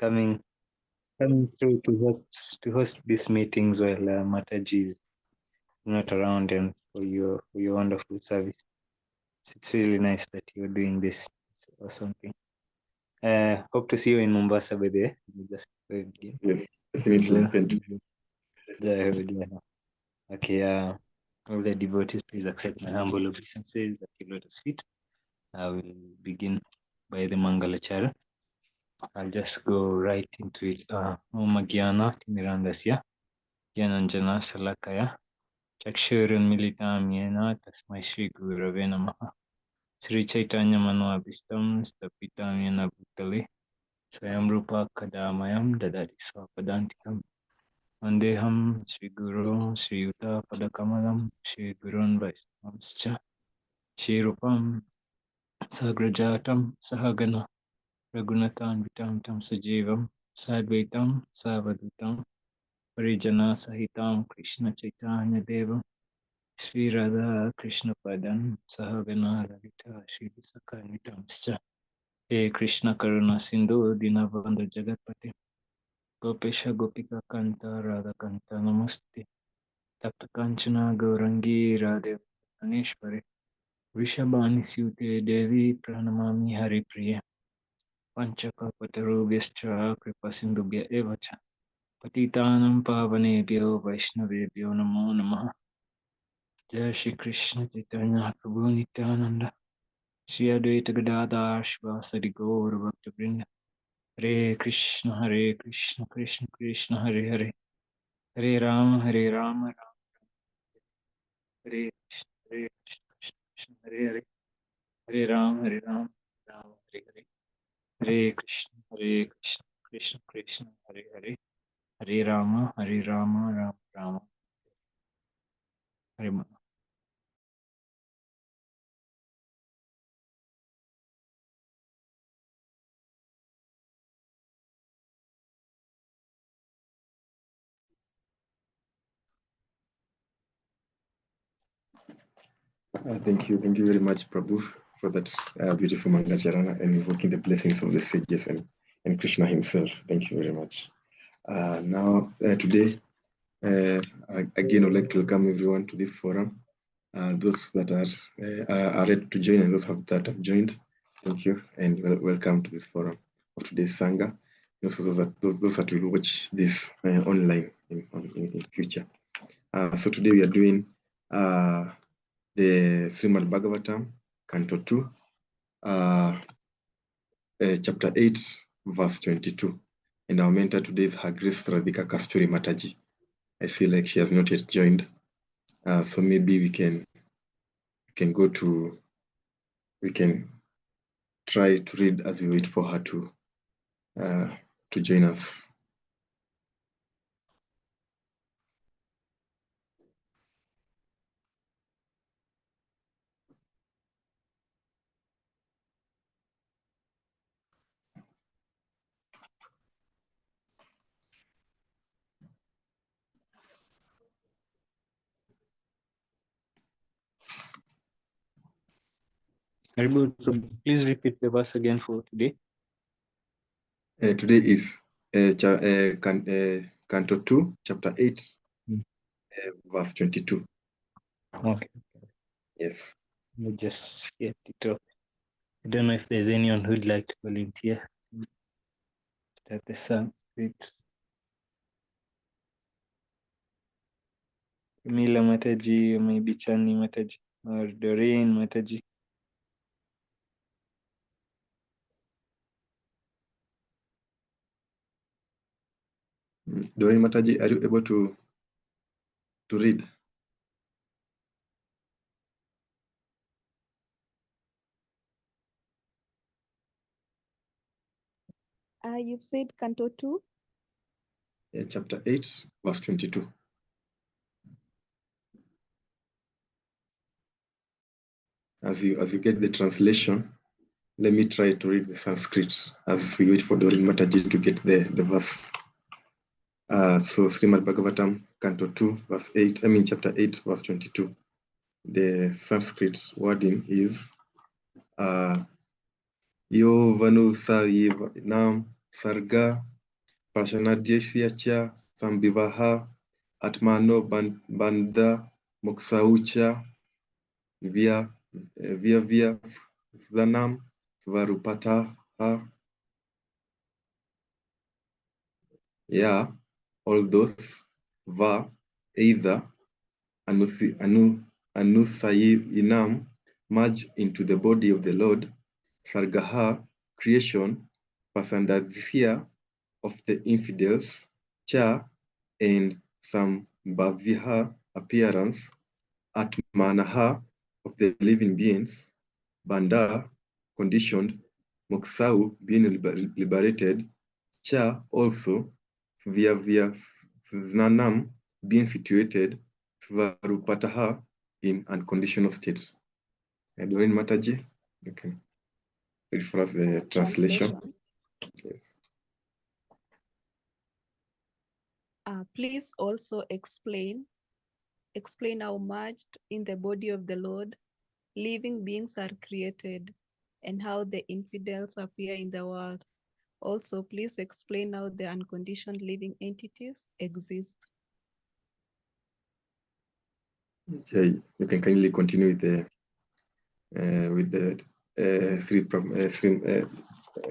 coming through to host these meetings while Mataji is not around, and for your wonderful service. It's really nice that you're doing this. It's awesome thing. Hope to see you in Mombasa by the way. Yes, definitely. Okay, all the devotees, please accept my humble obeisances that you let us fit. I will begin by the Mangalachara. I'll just go right into it. Om Gyana Timirandasya Gyananjana Salakaya Chakshurun Militam Yena Tasmai Shri Gurave Namaha Sri Chaitanya Manoabhistam Stapitam Yena Bhutale Swayam Rupa Kadamayam Dadati Swapadantikam Vandeham Shri Guru Shri Yuta Padakamalam Shri Gurun Vaishnavamscha Shri Rupam Sagrajatam Sahagana Raghunathan Vitam Tam Sajivam Sadvaitam Savadutam Parijana Sahitam Krishna Chaitanya Devam Sri Radha Krishna Padan Sahagana Lalita Shri Visakanitamscha He Krishna Karuna Sindhu Dinabandha Jagatpate Gopesha Gopika Kanta Radha Kanta Namaste Tapta Kanchana Gaurangi Radhe Aneshwari Vishabhani Sute Devi Pranamami Hari Priya Panchakapatarubhyascha Kripasindubhya Evacha Patitanam Pavanebhyo Vaishnavebhyo Namo Namaha Jai Shri Krishna Chaitanya Prabhu Nityananda Shri Advaita Gadadhar Shivasadi Gaur Bhakta Vrinda Hare Krishna Krishna Krishna Hare Hare Hare Rama Rama Hare Krishna Krishna Hare Hare Hare Rama Rama Hare Hare Hare Krishna Krishna Krishna Hare Hare Hare Rama Rama Rama Hare Rama. Thank you very much, Prabhu, for that beautiful Mangacharana and invoking the blessings of the sages and Krishna himself. Thank you very much. Now, today, again, I'd like to welcome everyone to this forum. Those that are ready to join and those that have joined, thank you and welcome to this forum of today's Sangha. Also, those that will watch this online in future. So today we are doing the Srimad Bhagavatam, Canto 2, Chapter 8, verse 22. And our mentor today is Her Grace Radhika Kasturi Mataji. I feel like she has not yet joined. So maybe we can try to read as we wait for her to join us. Please repeat the verse again for today. Today is Canto 2, Chapter 8, verse 22. Okay. Yes. Let me just get it up. I don't know if there's anyone who'd like to volunteer. Start the Sanskrit. Mila Mataji, or maybe Chani Mataji, or Doreen Mataji. Doreen Mataji, are you able to read? You've said Canto 2? Chapter 8, verse 22. As you get the translation, let me try to read the Sanskrit as we wait for Doreen Mataji to get the verse. So Srimad Bhagavatam, Canto 2, verse 8, chapter 8, verse 22. The Sanskrit wording is Yo Vanu Sa Nam Sarga Pashanadesya cha sambivaha atmano banda moksaucha via zanam svarupataha. Yeah, all those va either anusayinam merge into the body of the Lord, sargaha creation, pasandazia of the infidels, cha and sambhaviha appearance, atmanaha of the living beings, banda conditioned, moksau being liberated, cha also via znanam being situated, svarupataha in unconditional states. Doreen Mataji, you can read for us the translation. Yes. Please also explain how merged in the body of the Lord living beings are created and how the infidels appear in the world. Also, please explain how the unconditioned living entities exist. Okay, you can kindly continue with the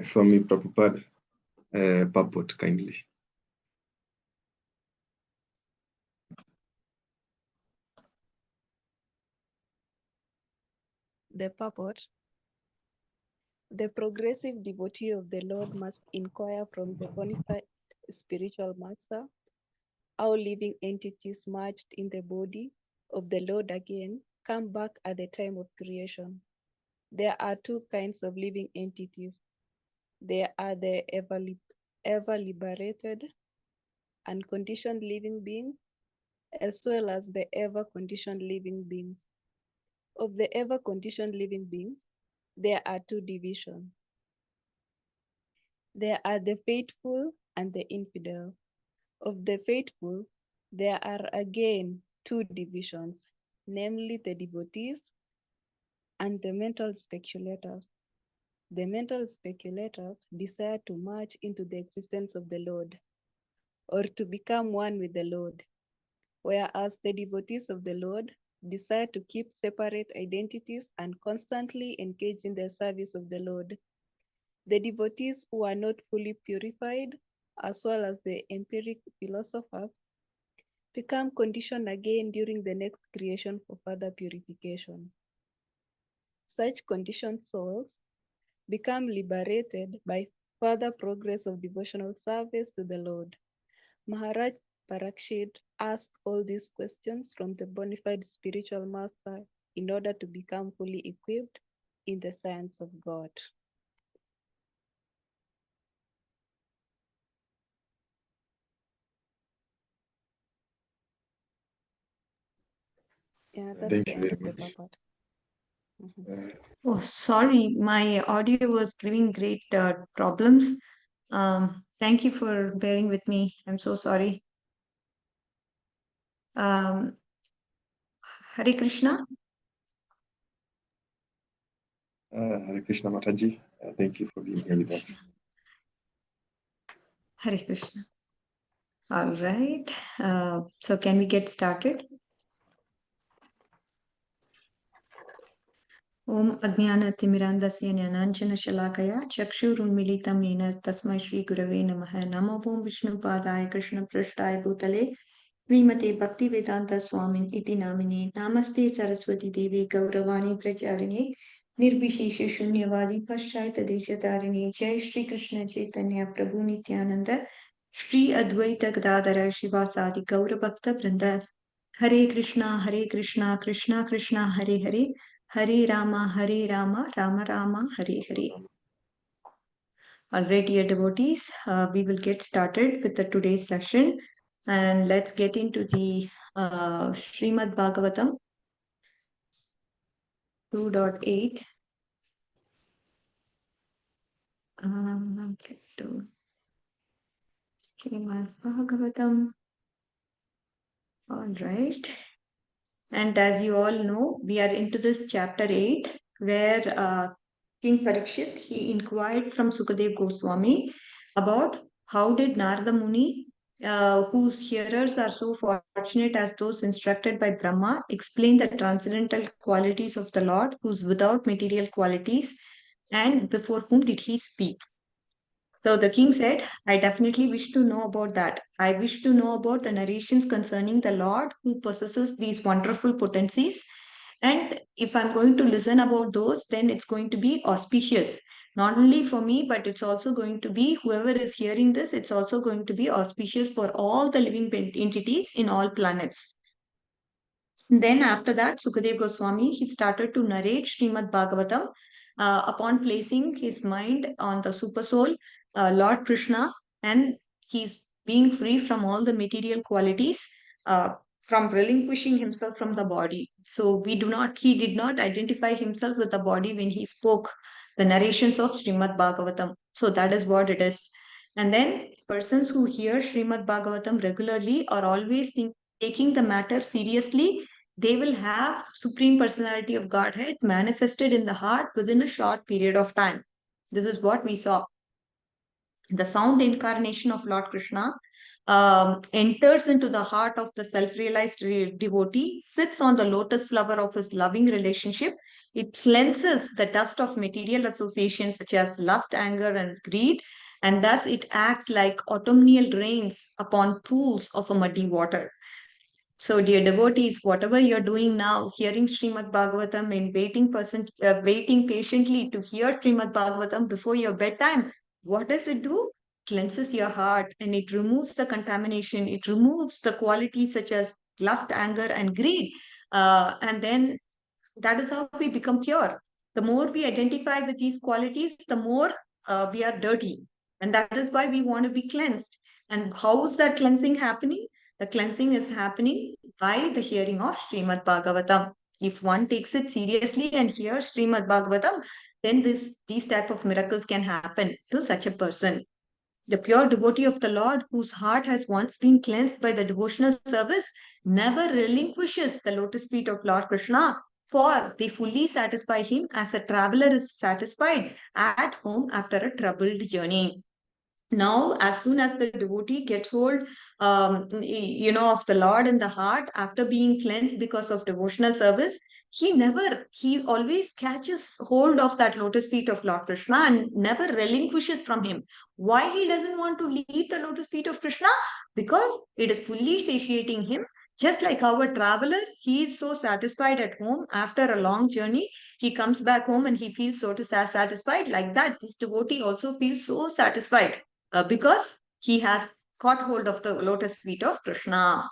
Swami Prabhupada purport kindly. The purport. The progressive devotee of the Lord must inquire from the bona fide spiritual master how living entities merged in the body of the Lord again come back at the time of creation. There are two kinds of living entities. There are the ever liberated, unconditioned living beings, as well as the ever conditioned living beings. Of the ever conditioned living beings, there are two divisions. There are the faithful and the infidel. Of the faithful, there are again two divisions, namely the devotees and the mental speculators. The mental speculators desire to merge into the existence of the Lord or to become one with the Lord, whereas the devotees of the Lord desire to keep separate identities and constantly engage in the service of the Lord. The devotees who are not fully purified, as well as the empiric philosophers, become conditioned again during the next creation for further purification. Such conditioned souls become liberated by further progress of devotional service to the Lord. Maharaj Parikshit asked all these questions from the bona fide spiritual master in order to become fully equipped in the science of God. Yeah, that's Thank the you end very of the much. purport. Oh, sorry, my audio was giving great problems. Thank you for bearing with me. I'm so sorry. Um, Hare Krishna. Hare Krishna Mataji, thank you for being here with us. Hare Krishna. All right. So can we get started? Om Ajnanatimirandasya Jnananjana Shalakaya Chakshurunmilitam Yena Tasmai Shri Gurave Namaha Namo Om Vishnu Padaya Krishna Prashtaya Bhutale Srimate Bhakti Vedanta Swamin Iti Namine Namaste Saraswati Devi Gauravani Pracharine Nirbhishesha Shunyavadi Paschayata Deshatarine Jai Shri Krishna Chaitanya Prabhu Nityananda Shri Advaita Gadadara Shivasadi Gaura Bhakta Vrinda Hare Krishna Krishna Krishna Hare Hare Hare Rama Rama Rama Hare Hare. All right, dear devotees, we will get started with the today's session and let's get into the Srimad Bhagavatam 2.8. Get to Srimad Bhagavatam. All right. And as you all know, we are into this chapter 8 where King Parikshit, he inquired from Sukadev Goswami about how did Narada Muni, whose hearers are so fortunate as those instructed by Brahma, explain the transcendental qualities of the Lord, who's without material qualities, and before whom did he speak? So the king said, I definitely wish to know about that. I wish to know about the narrations concerning the Lord who possesses these wonderful potencies. And if I'm going to listen about those, then it's going to be auspicious. Not only for me, but it's also going to be whoever is hearing this, it's also going to be auspicious for all the living entities in all planets. Then after that, Sukadev Goswami, he started to narrate Srimad Bhagavatam upon placing his mind on the Supersoul, Lord Krishna, and he's being free from all the material qualities, from relinquishing himself from the body. So he did not identify himself with the body when he spoke the narrations of Srimad Bhagavatam. So that is what it is. And then persons who hear Srimad Bhagavatam regularly are always taking the matter seriously. They will have Supreme Personality of Godhead manifested in the heart within a short period of time. This is what we saw. The sound incarnation of Lord Krishna enters into the heart of the self-realized devotee, sits on the lotus flower of his loving relationship. It cleanses the dust of material associations such as lust, anger, and greed, and thus it acts like autumnal rains upon pools of a muddy water. So, dear devotees, whatever you're doing now, hearing Srimad Bhagavatam and waiting patiently to hear Srimad Bhagavatam before your bedtime, what does it do? Cleanses your heart and it removes the contamination. It removes the qualities such as lust, anger, and greed. And then that is how we become pure. The more we identify with these qualities, the more we are dirty. And that is why we want to be cleansed. And how is that cleansing happening? The cleansing is happening by the hearing of Srimad Bhagavatam. If one takes it seriously and hears Srimad Bhagavatam, then these type of miracles can happen to such a person. The pure devotee of the Lord, whose heart has once been cleansed by the devotional service, never relinquishes the lotus feet of Lord Krishna, for they fully satisfy him as a traveler is satisfied at home after a troubled journey. Now, as soon as the devotee gets hold, of the Lord in the heart after being cleansed because of devotional service, he always catches hold of that lotus feet of Lord Krishna and never relinquishes from him. Why he doesn't want to leave the lotus feet of Krishna? Because it is fully satiating him. Just like our traveler, he is so satisfied at home after a long journey. He comes back home and he feels so satisfied. Like that, this devotee also feels so satisfied because he has caught hold of the lotus feet of Krishna.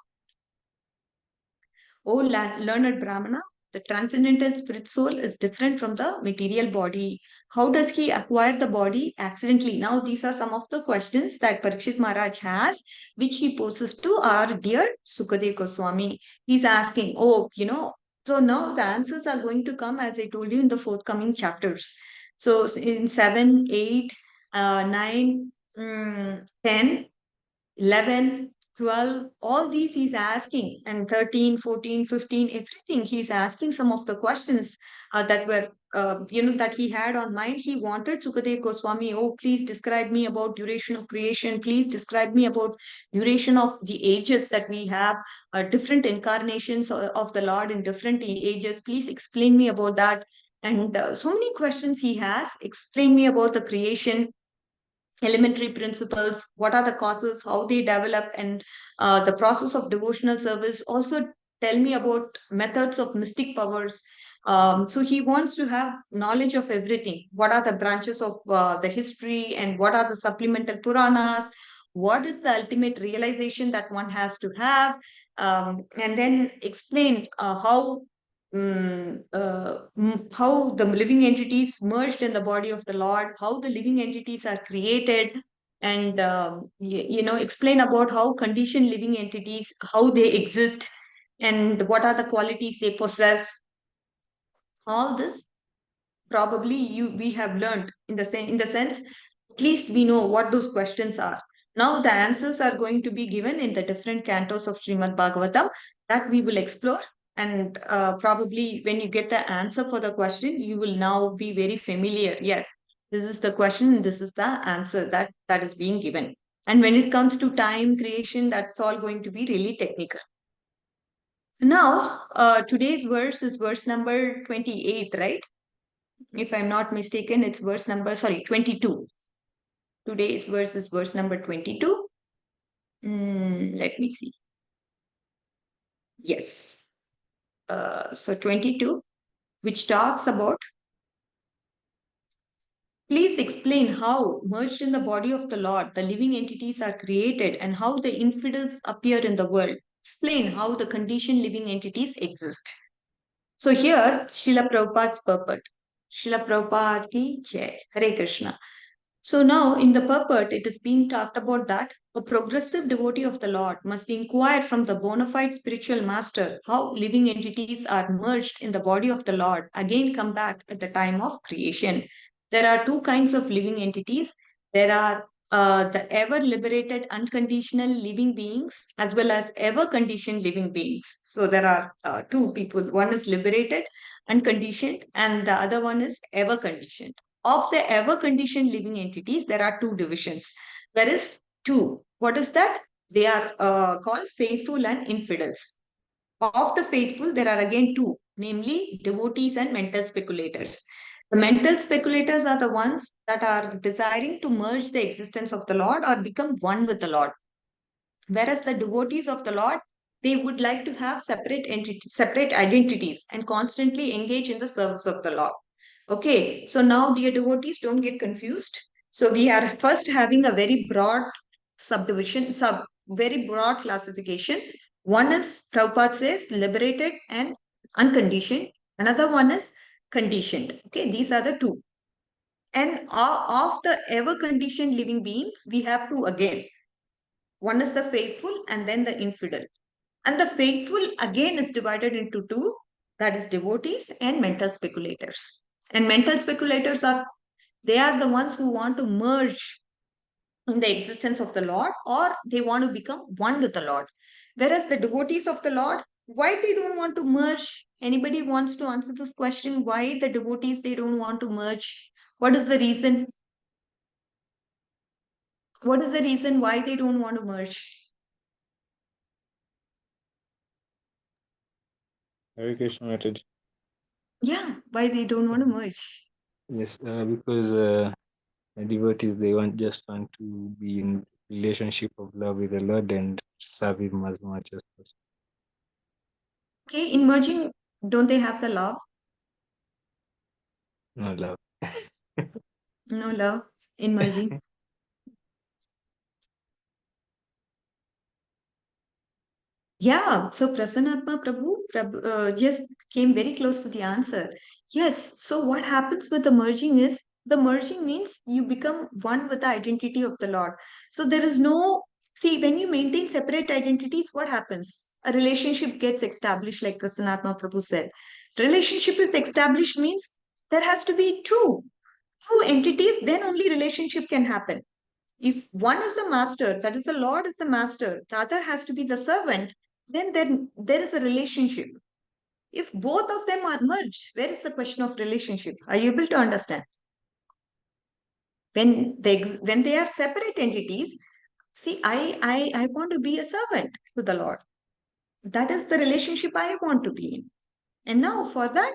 O learned Brahmana, the transcendental spirit soul is different from the material body. How does he acquire the body accidentally? Now, these are some of the questions that Parikshit Maharaj has, which he poses to our dear Sukadev Goswami. He's asking, so now the answers are going to come, as I told you, in the forthcoming chapters. So in 7, 8, 9, 10, 11, 12, all these he's asking, and 13, 14, 15, everything. He's asking some of the questions that were, that he had on mind. He wanted Sukadev Goswami, please describe me about duration of creation. Please describe me about duration of the ages that we have, different incarnations of the Lord in different ages. Please explain me about that. And so many questions he has. Explain me about the creation, elementary principles, what are the causes, how they develop, and the process of devotional service. Also, tell me about methods of mystic powers. So he wants to have knowledge of everything. What are the branches of the history, and what are the supplemental Puranas? What is the ultimate realization that one has to have? And then explain how the living entities merged in the body of the Lord, how the living entities are created, and explain about how conditioned living entities, how they exist, and what are the qualities they possess. All this probably we have learned in the sense, at least we know what those questions are. Now the answers are going to be given in the different cantos of Srimad Bhagavatam that we will explore. And probably when you get the answer for the question, you will now be very familiar. Yes, this is the question, this is the answer that is being given. And when it comes to time, creation, that's all going to be really technical. Now, today's verse is verse number 28, right? If I'm not mistaken, it's verse number, 22. Today's verse is verse number 22. Let me see. Yes. So 22, which talks about, please explain how, merged in the body of the Lord, the living entities are created and how the infidels appear in the world. Explain how the conditioned living entities exist. So here, Srila Prabhupada's purport. Srila Prabhupada ki jai. Hare Krishna. So now in the purport, it is being talked about that a progressive devotee of the Lord must inquire from the bona fide spiritual master how living entities are merged in the body of the Lord, again come back at the time of creation. There are two kinds of living entities. There are the ever liberated unconditional living beings as well as ever conditioned living beings. So there are two people. One is liberated, unconditioned, and the other one is ever conditioned. Of the ever conditioned living entities, there are two divisions. There is two. What is that? They are called faithful and infidels. Of the faithful, there are again two, namely devotees and mental speculators. The mental speculators are the ones that are desiring to merge the existence of the Lord or become one with the Lord. Whereas the devotees of the Lord, they would like to have separate identities and constantly engage in the service of the Lord. Okay, so now, dear devotees, don't get confused. So we are first having a very broad subdivision, very broad classification. One is, Prabhupada says, liberated and unconditioned. Another one is conditioned. Okay, these are the two. And of the ever conditioned living beings, we have two again. One is the faithful and then the infidel. And the faithful again is divided into two, that is devotees and mental speculators. And mental speculators they are the ones who want to merge in the existence of the Lord or they want to become one with the Lord. Whereas the devotees of the Lord, why they don't want to merge? Anybody wants to answer this question? Why the devotees, they don't want to merge? What is the reason? What is the reason why they don't want to merge? Hare Krishna, Mataji. Yeah, why they don't want to merge? Yes, because devotees, they just want to be in relationship of love with the Lord and serve Him as much as possible. Okay, in merging, don't they have the love? No love. No love in merging. Yeah, so Prasannatma Prabhu just came very close to the answer. Yes, so what happens with the merging is, the merging means you become one with the identity of the Lord. So there is no, see, when you maintain separate identities, what happens? A relationship gets established, like Prasannatma Prabhu said. Relationship is established means there has to be two entities, then only relationship can happen. If one is the master, that is the Lord is the master, the other has to be the servant, then there is a relationship. If both of them are merged, where is the question of relationship? Are you able to understand? When they are separate entities, see, I want to be a servant to the Lord. That is the relationship I want to be in. And now for that,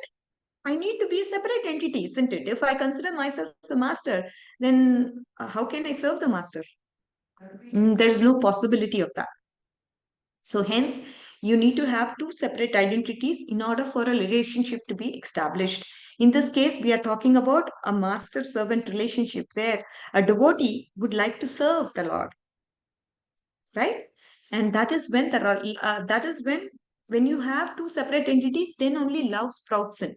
I need to be a separate entity, isn't it? If I consider myself the master, then how can I serve the master? There is no possibility of that. So hence, you need to have two separate identities in order for a relationship to be established. In this case, we are talking about a master-servant relationship where a devotee would like to serve the Lord, right? And that is when when you have two separate entities, then only love sprouts in,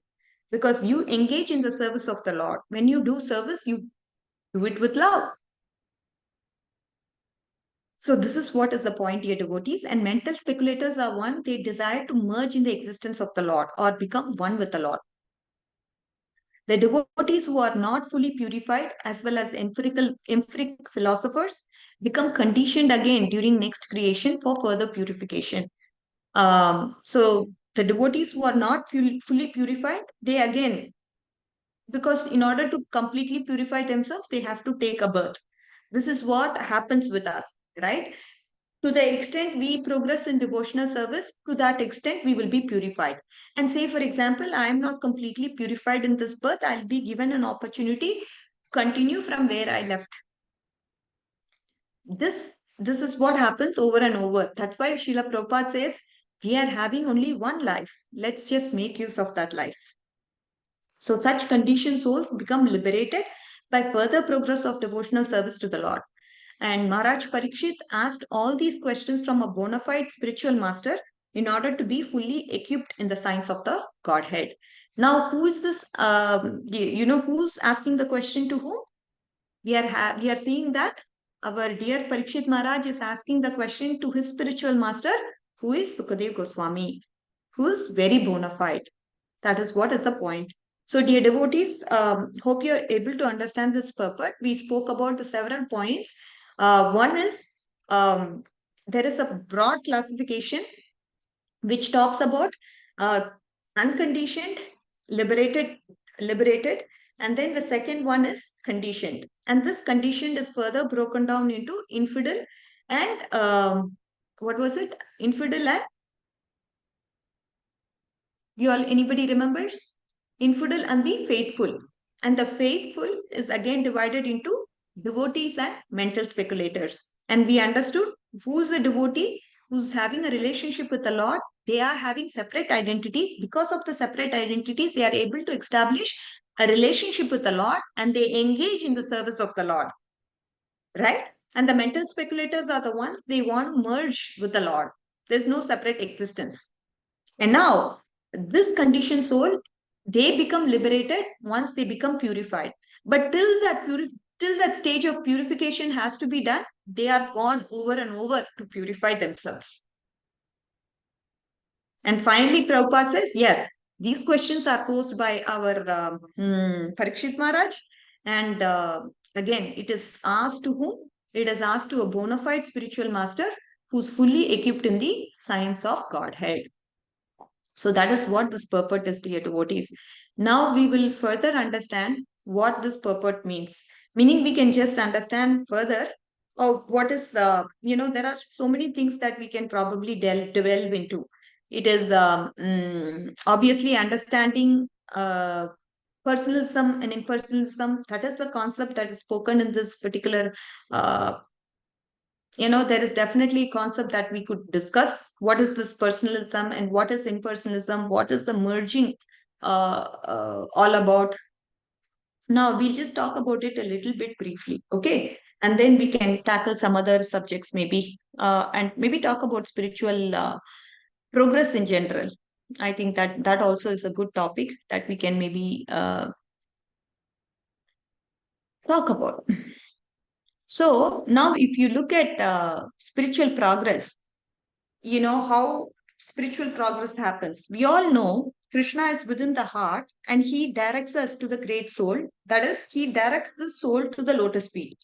because you engage in the service of the Lord. When you do service, you do it with love. So this is what is the point, dear devotees. And mental speculators are one, they desire to merge in the existence of the Lord or become one with the Lord. The devotees who are not fully purified as well as empiric philosophers become conditioned again during next creation for further purification. So the devotees who are not fully purified, they again, because in order to completely purify themselves, they have to take a birth. This is what happens with us, right? To the extent we progress in devotional service, to that extent we will be purified. And say, for example, I am not completely purified in this birth, I'll be given an opportunity to continue from where I left. This is what happens over and over. That's why Srila Prabhupada says, we are having only one life. Let's just make use of that life. So such conditioned souls become liberated by further progress of devotional service to the Lord. And Maharaj Parikshit asked all these questions from a bona fide spiritual master in order to be fully equipped in the science of the Godhead. Now, who is this? Who's asking the question to whom? We are seeing that our dear Parikshit Maharaj is asking the question to his spiritual master, who is Sukadev Goswami, who is very bona fide. That is what is the point. So, dear devotees, hope you are able to understand this purport. We spoke about the several points. One is there is a broad classification which talks about unconditioned, liberated, and then the second one is conditioned. And this conditioned is further broken down into infidel and what was it? Infidel and anybody remembers? Infidel and the faithful. And the faithful is again divided into devotees and mental speculators. And we understood who's the devotee who's having a relationship with the Lord. They are having separate identities. Because of the separate identities, they are able to establish a relationship with the Lord and they engage in the service of the Lord. Right? And the mental speculators are the ones they want to merge with the Lord. There's no separate existence. And now, this conditioned soul, they become liberated once they become purified. But till that stage of purification has to be done, they are gone over and over to purify themselves. And finally, Prabhupada says, yes, these questions are posed by our Parikshit Maharaj. And again, it is asked to whom? It is asked to a bona fide spiritual master who's fully equipped in the science of Godhead. So that is what this purport is, dear devotees. Now we will further understand what this purport means. Meaning we can just understand further what is, there are so many things that we can probably delve into. It is obviously understanding personalism and impersonalism. That is the concept that is spoken in this particular there is definitely a concept that we could discuss. What is this personalism and what is impersonalism? What is the merging all about? Now, we'll just talk about it a little bit briefly, okay? And then we can tackle some other subjects maybe, and maybe talk about spiritual progress in general. I think that also is a good topic that we can maybe talk about. So now if you look at spiritual progress, how spiritual progress happens. We all know Krishna is within the heart and he directs us to the great soul. That is, he directs the soul to the lotus feet.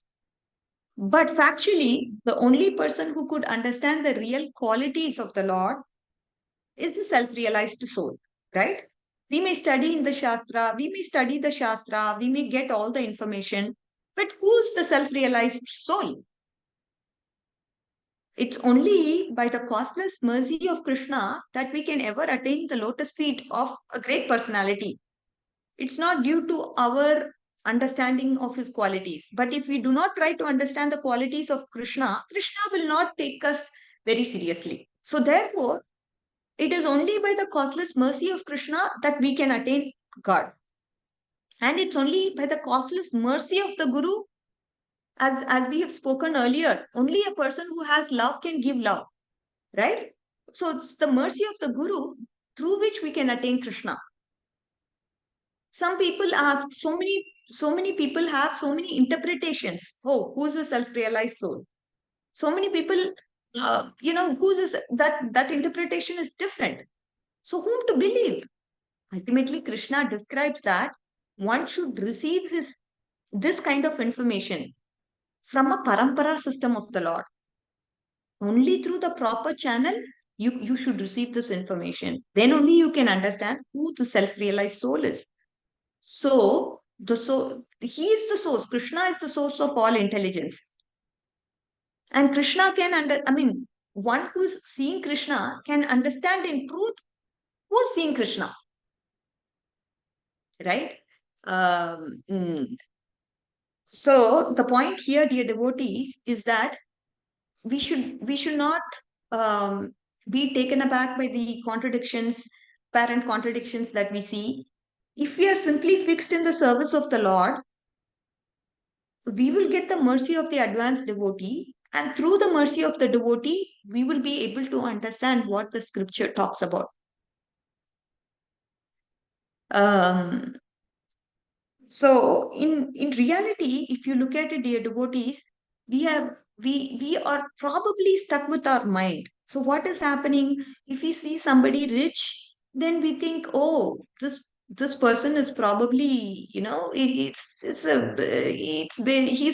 But factually, the only person who could understand the real qualities of the Lord is the self-realized soul, right? We may study in the Shastra, we may study the Shastra, we may get all the information, but who's the self-realized soul? It's only by the causeless mercy of Krishna that we can ever attain the lotus feet of a great personality. It's not due to our understanding of his qualities. But if we do not try to understand the qualities of Krishna, Krishna will not take us very seriously. So therefore, it is only by the causeless mercy of Krishna that we can attain God. And it's only by the causeless mercy of the Guru, as we have spoken earlier, only a person who has love can give love, right? So it's the mercy of the Guru through which we can attain Krishna. Some people ask, so many people have so many interpretations. Oh, who's a self-realized soul? So many people, that interpretation is different. So whom to believe? Ultimately, Krishna describes that one should receive this kind of information from a parampara system of the Lord. Only through the proper channel, you should receive this information. Then only you can understand who the self-realized soul is. So, he is the source. Krishna is the source of all intelligence. And Krishna one who's seeing Krishna can understand in truth who's seeing Krishna, right? Um, mm. So the point here, dear devotees, is that we should not um, be taken aback by the contradictions, apparent contradictions that we see. If we are simply fixed in the service of the Lord, we will get the mercy of the advanced devotee, and through the mercy of the devotee, we will be able to understand what the scripture talks about. Um, so in reality, if you look at it, dear devotees, we are probably stuck with our mind. So what is happening if we see somebody rich, then we think, oh, this person is probably, he's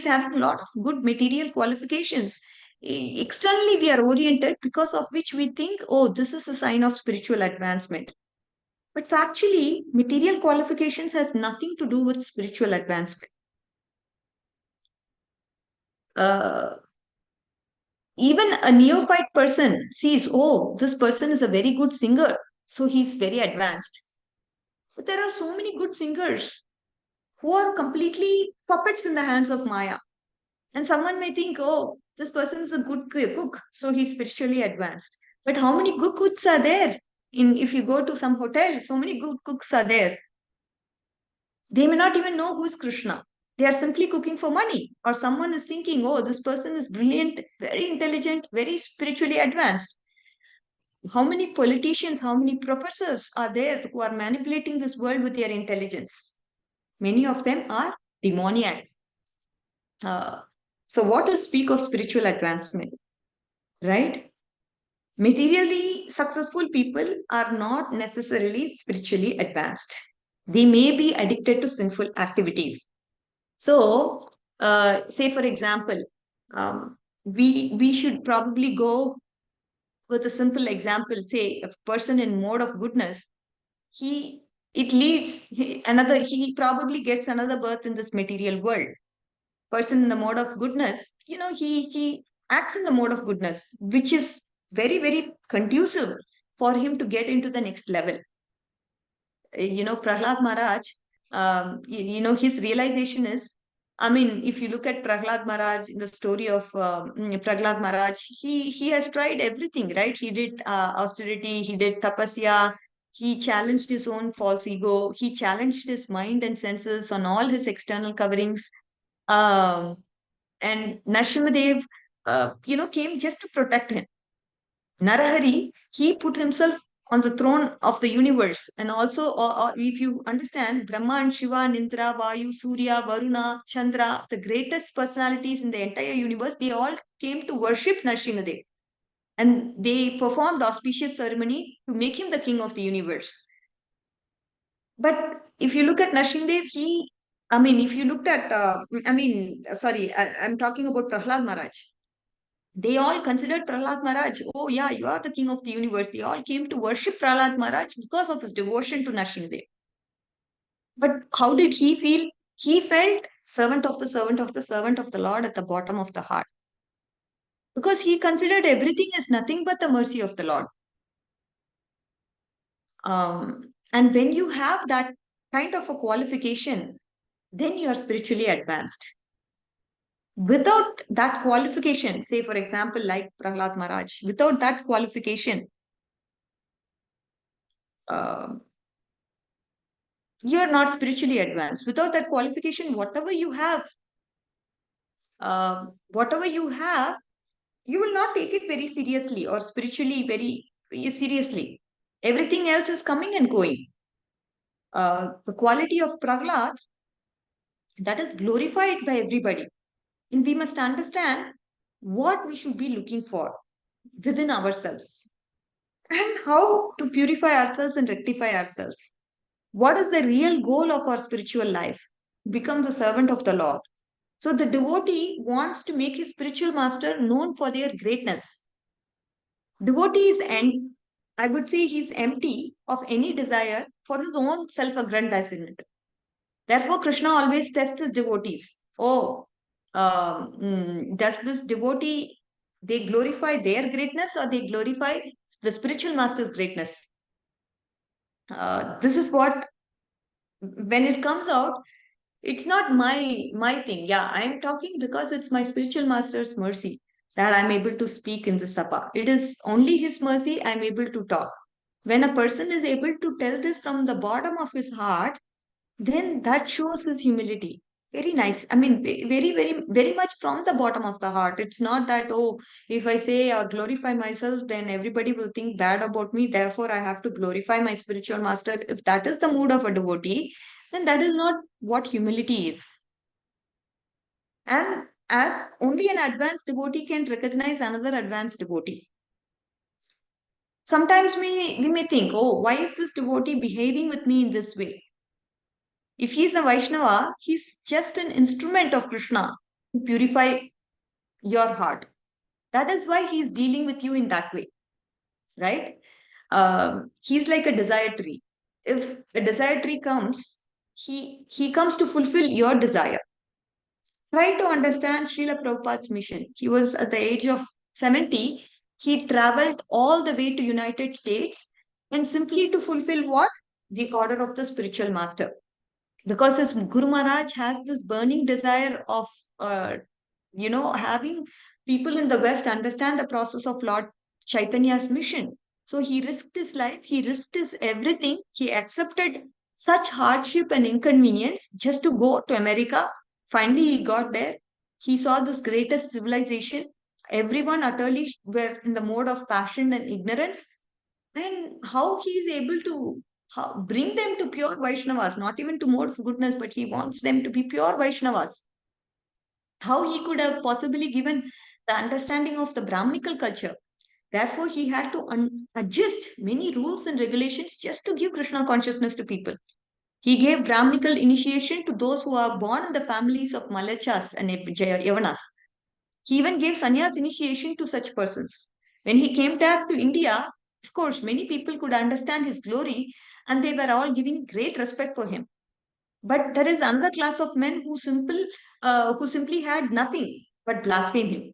having a lot of good material qualifications. Externally, we are oriented, because of which we think, oh, this is a sign of spiritual advancement. But factually, material qualifications has nothing to do with spiritual advancement. Uh, Even a neophyte person sees, oh, this person is a very good singer, so he's very advanced. But there are so many good singers who are completely puppets in the hands of Maya. And someone may think, oh, this person is a good cook, so he's spiritually advanced. But how many good cooks are there? If you go to some hotel, so many good cooks are there. They may not even know who is Krishna. They are simply cooking for money. Or someone is thinking, oh, this person is brilliant, very intelligent, very spiritually advanced. How many politicians, how many professors are there who are manipulating this world with their intelligence? Many of them are demoniac. So, what to speak of spiritual advancement, right? Materially successful people are not necessarily spiritually advanced. They may be addicted to sinful activities. So, say for example, we should probably go with a simple example. Say a person in mode of goodness, he he probably gets another birth in this material world. Person in the mode of goodness, he acts in the mode of goodness, which is very, very conducive for him to get into the next level. Prahlad Maharaj, his realization is, if you look at Prahlad Maharaj, the story of Prahlad Maharaj, he has tried everything, right? He did austerity, he did tapasya, he challenged his own false ego, he challenged his mind and senses on all his external coverings. And Nrsimhadev, came just to protect him. Narahari, he put himself on the throne of the universe. And also, if you understand, Brahma and Shiva and Indra, Vayu, Surya, Varuna, Chandra, the greatest personalities in the entire universe, they all came to worship Nrsimhadev. And they performed auspicious ceremony to make him the king of the universe. But if you look at Nrsimhadev, if you looked at, I'm talking about Prahlad Maharaj. They all considered Prahlad Maharaj, oh yeah, you are the king of the universe. They all came to worship Prahlad Maharaj because of his devotion to Nrsimhadev. But how did he feel? He felt servant of the servant of the servant of the Lord at the bottom of the heart. Because he considered everything as nothing but the mercy of the Lord. And when you have that kind of a qualification, then you are spiritually advanced. Without that qualification, say for example, like Prahlad Maharaj, without that qualification, you are not spiritually advanced. Without that qualification, whatever you have, you will not take it very seriously or spiritually very seriously. Everything else is coming and going. The quality of Prahlad, that is glorified by everybody. And we must understand what we should be looking for within ourselves and how to purify ourselves and rectify ourselves. What is the real goal of our spiritual life? Become the servant of the Lord. So the devotee wants to make his spiritual master known for their greatness. Devotee is, and I would say he's empty of any desire for his own self-aggrandizement. Therefore, Krishna always tests his devotees. Oh, does this devotee They glorify their greatness or they glorify the spiritual master's greatness. This is what, when it comes out, it's not my thing. Yeah, I'm talking because it's my spiritual master's mercy that I'm able to speak in the Sabha. It is only his mercy I'm able to talk. When a person is able to tell this from the bottom of his heart, then that shows his humility. Very nice. I mean, very, very, very much from the bottom of the heart. It's not that, oh, if I say or glorify myself, then everybody will think bad about me. Therefore, I have to glorify my spiritual master. If that is the mood of a devotee, then that is not what humility is. And as only an advanced devotee can recognize another advanced devotee. Sometimes we may think, oh, why is this devotee behaving with me in this way? If he is a Vaishnava, he's just an instrument of Krishna to purify your heart. That is why he's dealing with you in that way, right? He's like a desire tree. If a desire tree comes, he comes to fulfill your desire. Try to understand Srila Prabhupada's mission. He was at the age of 70. He traveled all the way to United States and simply to fulfill what? The order of the spiritual master. Because his Guru Maharaj has this burning desire of, having people in the West understand the process of Lord Chaitanya's mission. So he risked his life, he risked his everything, he accepted such hardship and inconvenience just to go to America. Finally, he got there. He saw this greatest civilization. Everyone utterly were in the mode of passion and ignorance. And how he is able to bring them to pure Vaishnavas, not even to mode of goodness, but he wants them to be pure Vaishnavas. How he could have possibly given the understanding of the Brahminical culture. Therefore, he had to adjust many rules and regulations just to give Krishna consciousness to people. He gave Brahminical initiation to those who are born in the families of Malachas and Yavanas. He even gave sannyas initiation to such persons. When he came back to India, of course, many people could understand his glory and they were all giving great respect for him. But there is another class of men who simply had nothing but blaspheme him.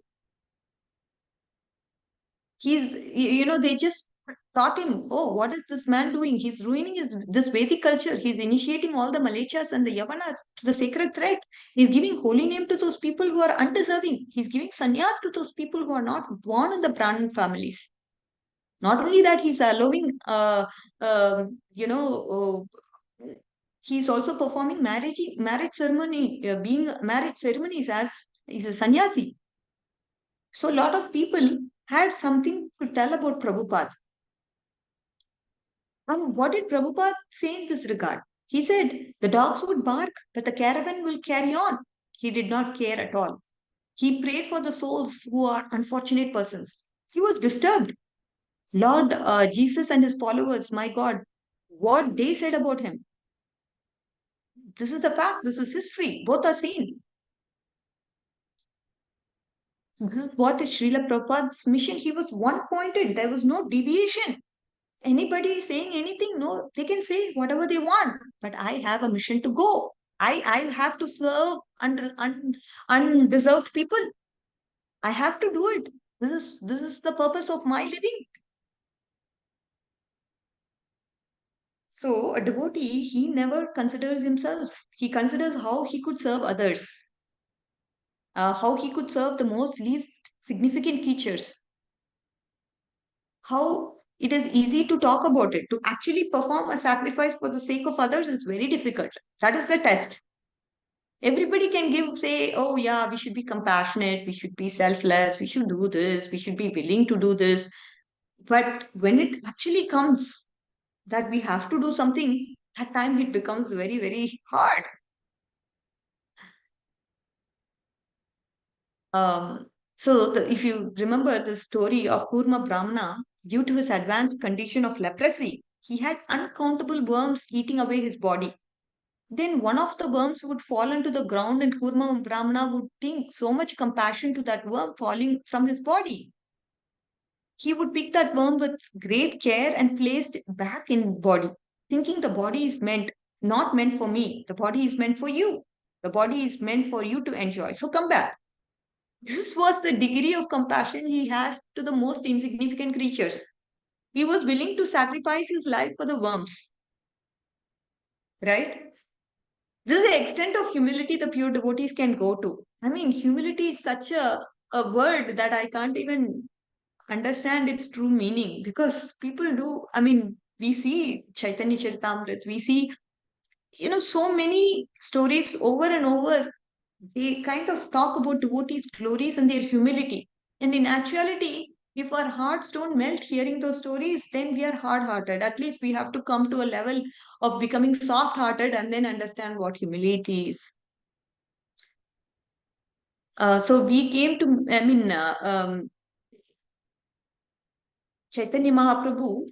They just taught him, oh, what is this man doing? He's ruining this Vedic culture. He's initiating all the Malachas and the Yavanas to the sacred thread. He's giving holy name to those people who are undeserving. He's giving sannyas to those people who are not born in the Brahmin families. Not only that, he's allowing, he's also performing marriage ceremonies as he's a sannyasi. So a lot of people had something to tell about Prabhupada. And what did Prabhupada say in this regard? He said, the dogs would bark, but the caravan will carry on. He did not care at all. He prayed for the souls who are unfortunate persons. He was disturbed. Lord Jesus and his followers, my God, what they said about him. This is a fact. This is history. Both are seen. What is Srila Prabhupada's mission? He was one-pointed. There was no deviation. Anybody saying anything, no, they can say whatever they want. But I have a mission to go. I have to serve undeserved people. I have to do it. This is the purpose of my living. So a devotee, he never considers himself. He considers how he could serve others, how he could serve the most least significant creatures, how it is easy to talk about it. To actually perform a sacrifice for the sake of others is very difficult. That is the test. Everybody can say, oh yeah, we should be compassionate, we should be selfless, we should do this, we should be willing to do this. But when it actually comes that we have to do something, that time it becomes very, very hard. If you remember the story of Kurma Brahmana, due to his advanced condition of leprosy, he had uncountable worms eating away his body. Then one of the worms would fall into the ground and Kurma Brahmana would think so much compassion to that worm falling from his body. He would pick that worm with great care and placed it back in body, thinking the body is not meant for me. The body is meant for you. The body is meant for you to enjoy. So come back. This was the degree of compassion he has to the most insignificant creatures. He was willing to sacrifice his life for the worms. Right? This is the extent of humility the pure devotees can go to. I mean, humility is such a word that I can't even understand its true meaning, because people do. I mean, we see Chaitanya Charitamrita, we see, so many stories over and over. They kind of talk about devotees' glories and their humility. And in actuality, if our hearts don't melt hearing those stories, then we are hard hearted. At least we have to come to a level of becoming soft hearted and then understand what humility is. So we came to, Chaitanya Mahaprabhu.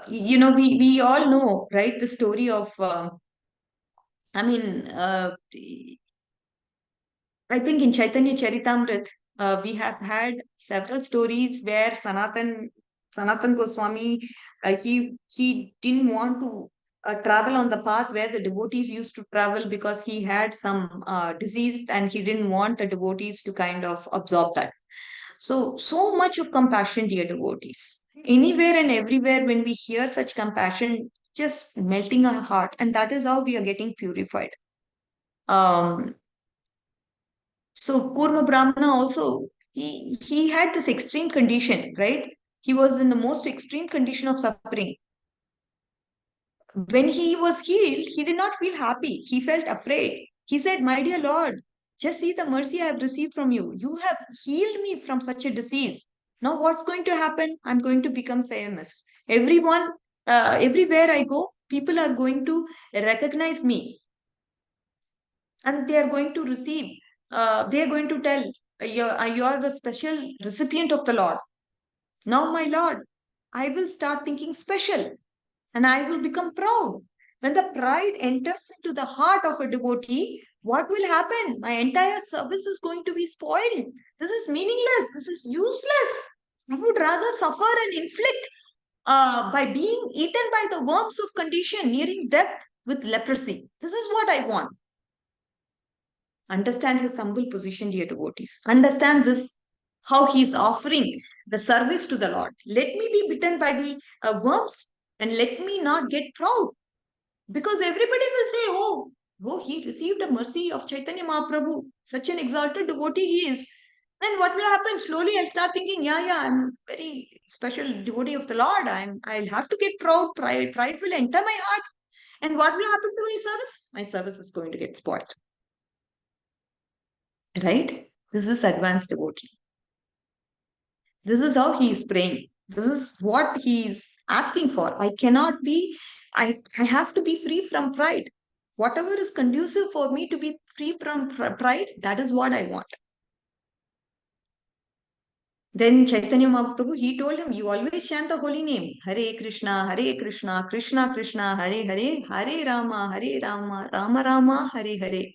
We all know, right, the story of, I mean, I think in Chaitanya Charitamrita, we have had several stories where Sanatan Goswami, he didn't want to travel on the path where the devotees used to travel, because he had some disease and he didn't want the devotees to kind of absorb that. So much of compassion, dear devotees. Anywhere and everywhere, when we hear such compassion, just melting our heart, and that is how we are getting purified. Um, so Kurma Brahmana also, he had this extreme condition, right? He was in the most extreme condition of suffering. When he was healed, he did not feel happy. He felt afraid. He said, "My dear Lord, just see the mercy I have received from you. You have healed me from such a disease. Now what's going to happen? I'm going to become famous. Everywhere I go, people are going to recognize me, and they are going to receive, they are going to tell, you're the special recipient of the Lord. Now, my Lord, I will start thinking special and I will become proud." When the pride enters into the heart of a devotee, what will happen? My entire service is going to be spoiled. This is meaningless. This is useless. I would rather suffer and inflict by being eaten by the worms of condition, nearing death with leprosy. This is what I want. Understand his humble position, dear devotees. Understand this, how he is offering the service to the Lord. Let me be bitten by the worms and let me not get proud. Because everybody will say, oh, he received the mercy of Chaitanya Mahaprabhu. Such an exalted devotee he is. Then what will happen? Slowly I'll start thinking, yeah, I'm very special devotee of the Lord. I'll have to get proud. Pride will enter my heart. And what will happen to my service? My service is going to get spoiled. Right? This is advanced devotee. This is how he is praying. This is what he is asking for. I have to be free from pride. Whatever is conducive for me to be free from pride, that is what I want. Then Chaitanya Mahaprabhu, he told him, you always chant the holy name. Hare Krishna, Krishna Krishna, Hare Hare, Hare Rama, Rama Rama, Hare Hare.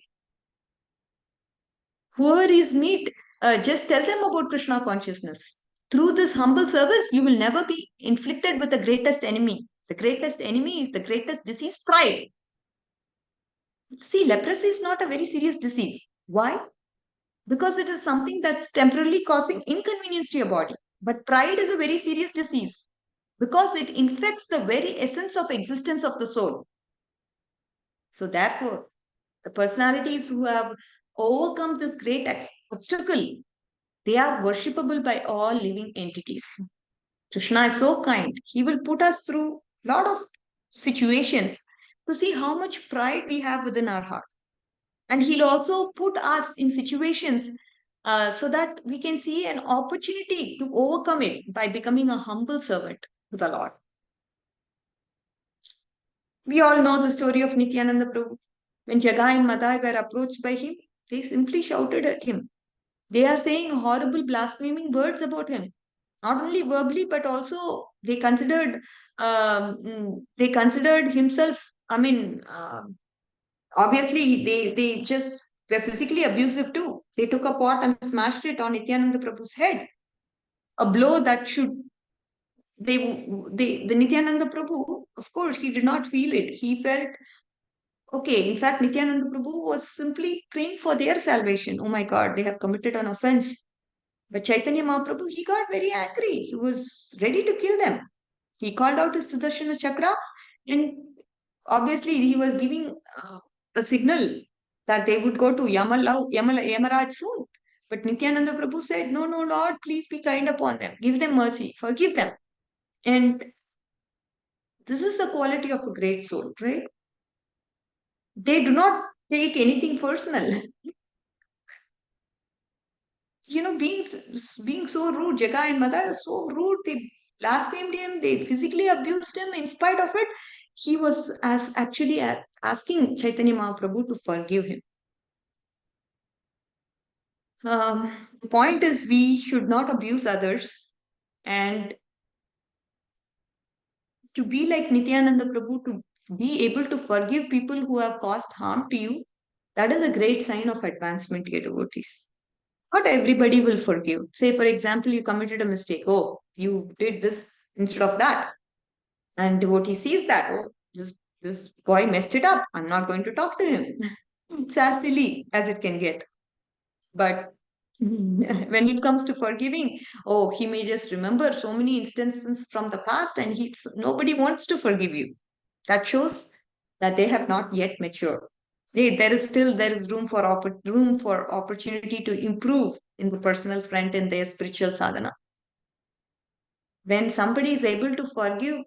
Whoever is meet, just tell them about Krishna consciousness. Through this humble service, you will never be inflicted with the greatest enemy. The greatest enemy is the greatest disease, pride. See, leprosy is not a very serious disease. Why? Because it is something that's temporarily causing inconvenience to your body. But pride is a very serious disease because it infects the very essence of existence of the soul. So therefore, the personalities who have overcome this great obstacle, they are worshipable by all living entities. Krishna is so kind. He will put us through a lot of situations to see how much pride we have within our heart. And he'll also put us in situations so that we can see an opportunity to overcome it by becoming a humble servant to the Lord. We all know the story of Nityananda Prabhu. When Jagai and Madai were approached by him, they simply shouted at him. They are saying horrible blaspheming words about him. Not only verbally, but also they considered himself. I mean, obviously they just were physically abusive too. They took a pot and smashed it on Nityananda Prabhu's head. A blow that should the Nityananda Prabhu, of course, he did not feel it. He felt Okay, in fact, Nityananda Prabhu was simply praying for their salvation. Oh my God, they have committed an offense. But Chaitanya Mahaprabhu, he got very angry. He was ready to kill them. He called out his Sudarshana Chakra, and obviously he was giving a signal that they would go to Yamaraj soon. But Nityananda Prabhu said, no, no, Lord, please be kind upon them. Give them mercy. Forgive them. And this is the quality of a great soul, right? They do not take anything personal. Being so rude, Jaga and Mada was so rude. They blasphemed him, they physically abused him. In spite of it, he was actually asking Chaitanya Mahaprabhu to forgive him. The point is, we should not abuse others, and to be like Nityananda Prabhu, to be able to forgive people who have caused harm to you, that is a great sign of advancement, dear devotees. Not everybody will forgive. Say, for example, you committed a mistake. Oh, you did this instead of that. And devotee sees that. Oh, this boy messed it up. I'm not going to talk to him. It's as silly as it can get. But when it comes to forgiving, oh, he may just remember so many instances from the past and nobody wants to forgive you. That shows that they have not yet matured. There is room for opportunity to improve in the personal front in their spiritual sadhana. When somebody is able to forgive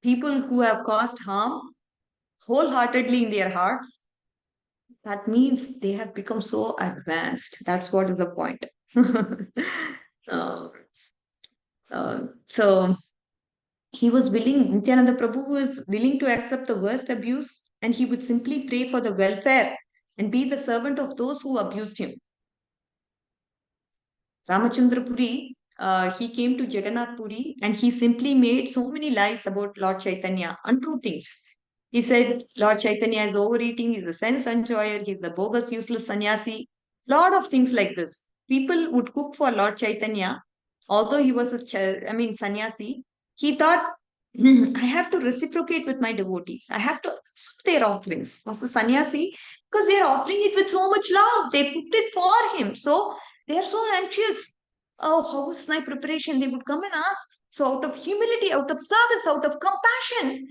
people who have caused harm wholeheartedly in their hearts, that means they have become so advanced. That's what is the point. uh, so Nityananda Prabhu was willing to accept the worst abuse, and he would simply pray for the welfare and be the servant of those who abused him. Ramachandra Puri, he came to Jagannath Puri and he simply made so many lies about Lord Chaitanya, untrue things. He said Lord Chaitanya is overeating, he's a sense enjoyer, he's a bogus, useless sannyasi. Lot of things like this. People would cook for Lord Chaitanya, although he was sannyasi. He thought, I have to reciprocate with my devotees. I have to accept their offerings. As a sannyasi, because they are offering it with so much love. They cooked it for him. So they are so anxious. Oh, how was my preparation? They would come and ask. So out of humility, out of service, out of compassion,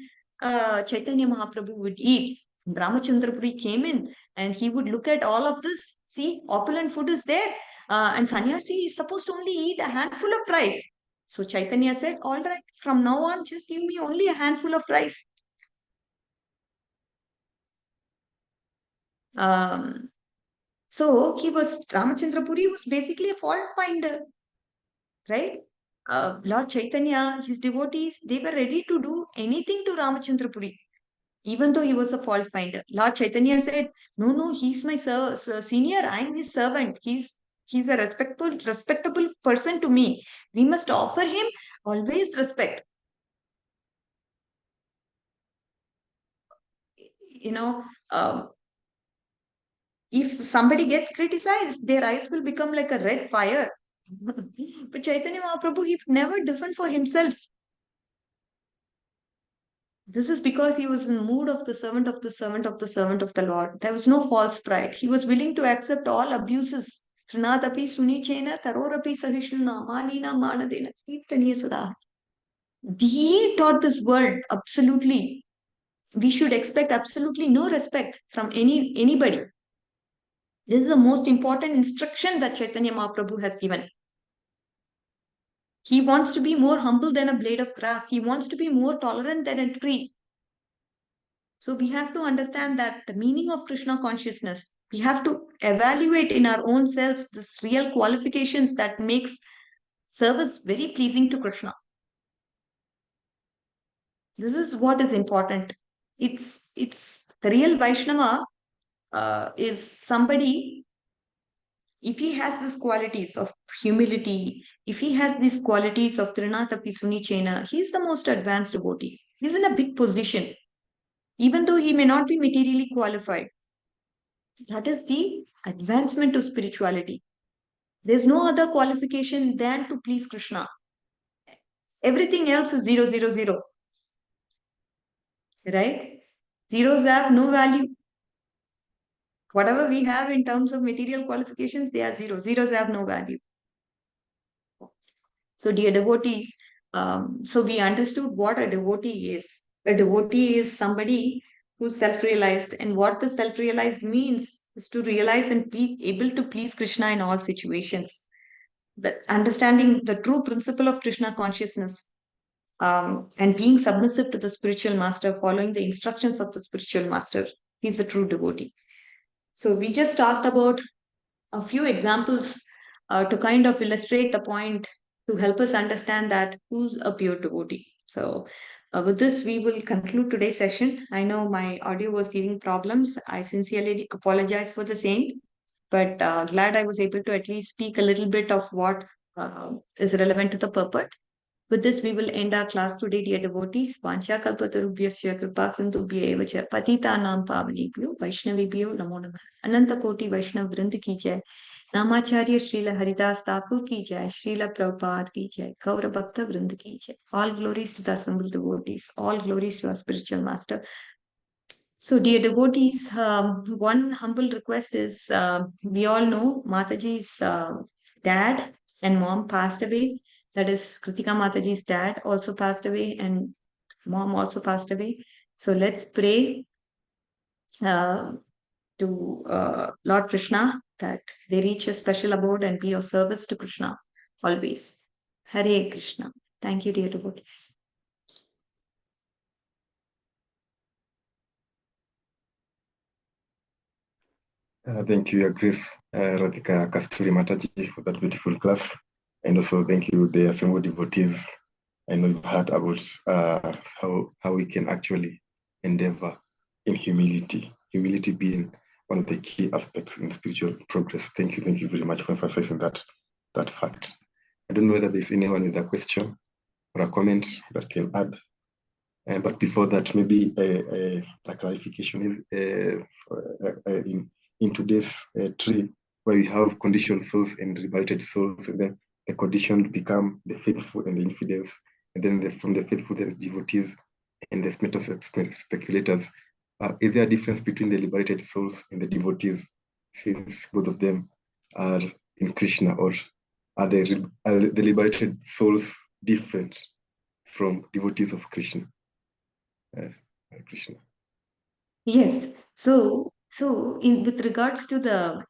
Chaitanya Mahaprabhu would eat. Ramachandra Puri came in and he would look at all of this. See, opulent food is there. And sannyasi is supposed to only eat a handful of rice. So Chaitanya said, all right, from now on, just give me only a handful of rice. So Ramachandra Puri was basically a fault finder, right? Lord Chaitanya, his devotees, they were ready to do anything to Ramachandra Puri, even though he was a fault finder. Lord Chaitanya said, no, he's my senior, I'm his servant. He's a respectable person to me. We must offer him always respect. If somebody gets criticized, their eyes will become like a red fire. But Chaitanya Mahaprabhu, he never different for himself. This is because he was in the mood of the servant of the servant of the servant of the Lord. There was no false pride. He was willing to accept all abuses. Trinadapi sunichena tarorapi sahishuna malina manadena kirtaniya sada. He taught this world absolutely. We should expect absolutely no respect from anybody. This is the most important instruction that Chaitanya Mahaprabhu has given. He wants to be more humble than a blade of grass. He wants to be more tolerant than a tree. So we have to understand that the meaning of Krishna consciousness, we have to evaluate in our own selves this real qualifications that makes service very pleasing to Krishna. This is what is important. It's the real Vaishnava is somebody, if he has these qualities of humility, if he has these qualities of Trinatapi Sunichena, he is the most advanced devotee. He's in a big position. Even though he may not be materially qualified, that is the advancement of spirituality. There's no other qualification than to please Krishna. Everything else is 0, 0, 0. Right? Zeros have no value. Whatever we have in terms of material qualifications, they are zeros. Zeros have no value. So, dear devotees, so we understood what a devotee is. A devotee is somebody who's self-realized, and what the self-realized means is to realize and be able to please Krishna in all situations. But understanding the true principle of Krishna consciousness, and being submissive to the spiritual master, following the instructions of the spiritual master, he's a true devotee. So we just talked about a few examples to kind of illustrate the point, to help us understand that who's a pure devotee. So with this, we will conclude today's session. I know my audio was giving problems. I sincerely apologize for the same, but glad I was able to at least speak a little bit of what is relevant to the purport. With this, we will end our class today, dear devotees. Vancha kalpatarubhyasya kripa sindhubhya eva cha patitanam pavanebhyo vaishnavibhyo namo namah. Ananta koti Vaishnav Vrind ki jai. Namacharya Srila Haridas Thakur ki jai. Srila Prabhupada ki jai. Gaura Bhakta Vrind ki jai. All glories to the assembled devotees. All glories to our spiritual master. So, dear devotees, one humble request is, we all know Mataji's dad and mom passed away. That is, Kritika Mataji's dad also passed away and mom also passed away. So let's pray to Lord Krishna that they reach a special abode and be of service to Krishna always. Hare Krishna. Thank you, dear devotees. Thank you, Your Grace, Radhika Kasturi Mataji, for that beautiful class. And also thank you, the assembled devotees. I know you've heard about how we can actually endeavor in humility. Humility being one of the key aspects in spiritual progress. Thank you very much for emphasizing that fact. I don't know whether there's anyone with a question or a comment that can add. But before that, maybe a clarification is in today's tree, where we have conditioned souls and liberated souls, and then the conditioned become the faithful and the infidels, and then from the faithful, the devotees and the smart speculators. Is there a difference between the liberated souls and the devotees, since both of them are in Krishna, or are the liberated souls different from devotees of Krishna? Krishna. Yes. So with regards to the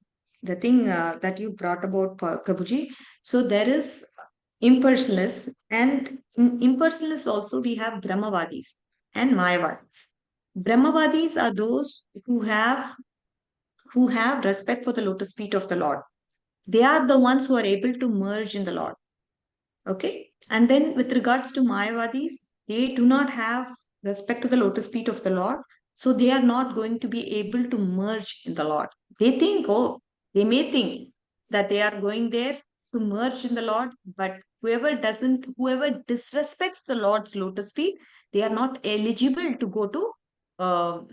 thing that you brought about, Prabhuji, so there is impersonalists, and in impersonalists also we have Brahmavadis and Mayavadis. Brahmavadis are those who have respect for the lotus feet of the Lord. They are the ones who are able to merge in the Lord. Okay. And then with regards to Mayavadis, they do not have respect to the lotus feet of the Lord. So they are not going to be able to merge in the Lord. They may think that they are going there to merge in the Lord, but whoever disrespects the Lord's lotus feet, they are not eligible to go to Brahma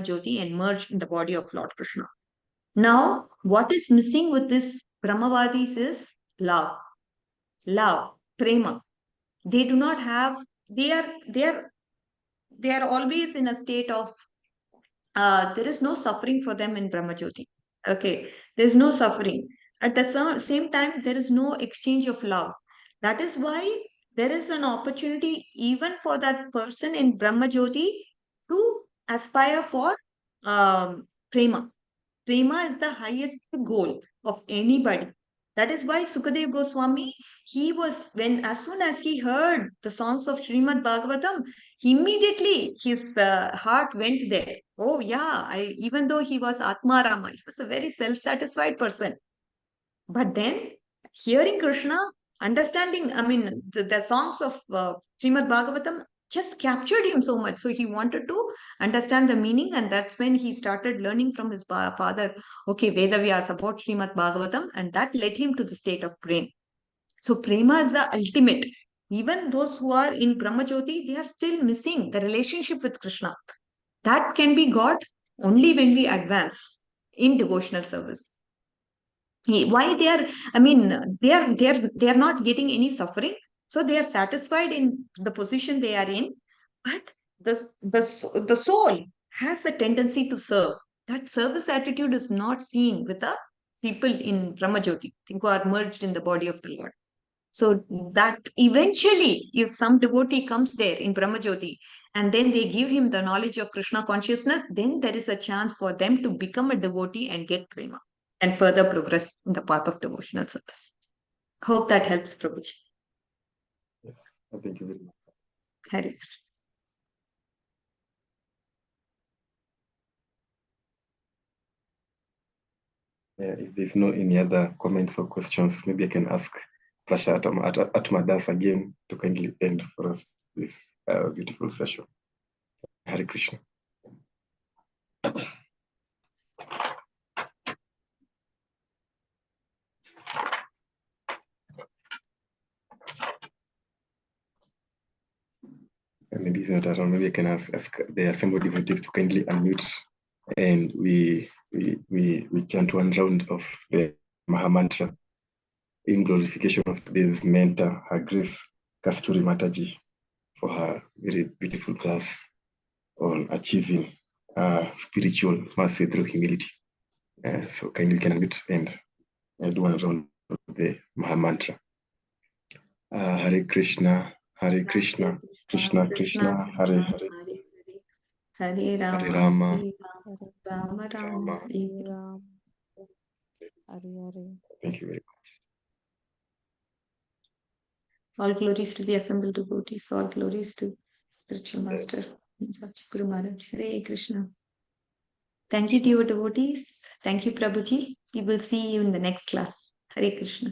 Jyoti and merge in the body of Lord Krishna. Now, what is missing with this Brahmavadis is love, prema. They do not have. They are always in a state of. There is no suffering for them in Brahmajyoti. Okay, there is no suffering. At the same time, there is no exchange of love. That is why there is an opportunity even for that person in Brahmajyoti to aspire for prema. Prema is the highest goal of anybody. That is why Sukadev Goswami, as soon as he heard the songs of Srimad Bhagavatam, immediately his heart went there. Oh yeah, even though he was Atma Rama, he was a very self-satisfied person. But then, hearing Krishna, understanding, the songs of Srimad Bhagavatam just captured him so much. So he wanted to understand the meaning, and that's when he started learning from his father, okay, Vedavyas about Srimad Bhagavatam, and that led him to the state of prema. So prema is the ultimate. Even those who are in Brahmajyoti, they are still missing the relationship with Krishna. That can be got only when we advance in devotional service. Why they are not getting any suffering, so they are satisfied in the position they are in, but the soul has a tendency to serve. That service attitude is not seen with the people in Brahmajyoti, who are merged in the body of the Lord. So that eventually, if some devotee comes there in Brahmajyoti and then they give him the knowledge of Krishna consciousness, then there is a chance for them to become a devotee and get prema and further progress in the path of devotional service. Hope that helps, Prabhuji. Yes, thank you very much. Hare. If there's no any other comments or questions, maybe I can ask Prasha Atmadas again to kindly end for us this beautiful session. Hare Krishna. And maybe it's not around, maybe I can ask the assembled devotees to kindly unmute, and we chant one round of the Mahamantra in glorification of today's mentor, Her Grace Kasturi Mataji, for her very beautiful class on achieving spiritual mercy through humility. So kindly can unmute and do one round of the Mahamantra. Hare Krishna, Hare Krishna, Krishna Krishna, Hare Hare, Hare Hare Rama, Rama, Rama Rama, Hare Ram, Hare Hare. Thank you very much. All glories to the assembled devotees, all glories to spiritual master, Guru Maharaj. Hare Krishna. Thank you to your devotees. Thank you, Prabhuji. We will see you in the next class. Hare Krishna.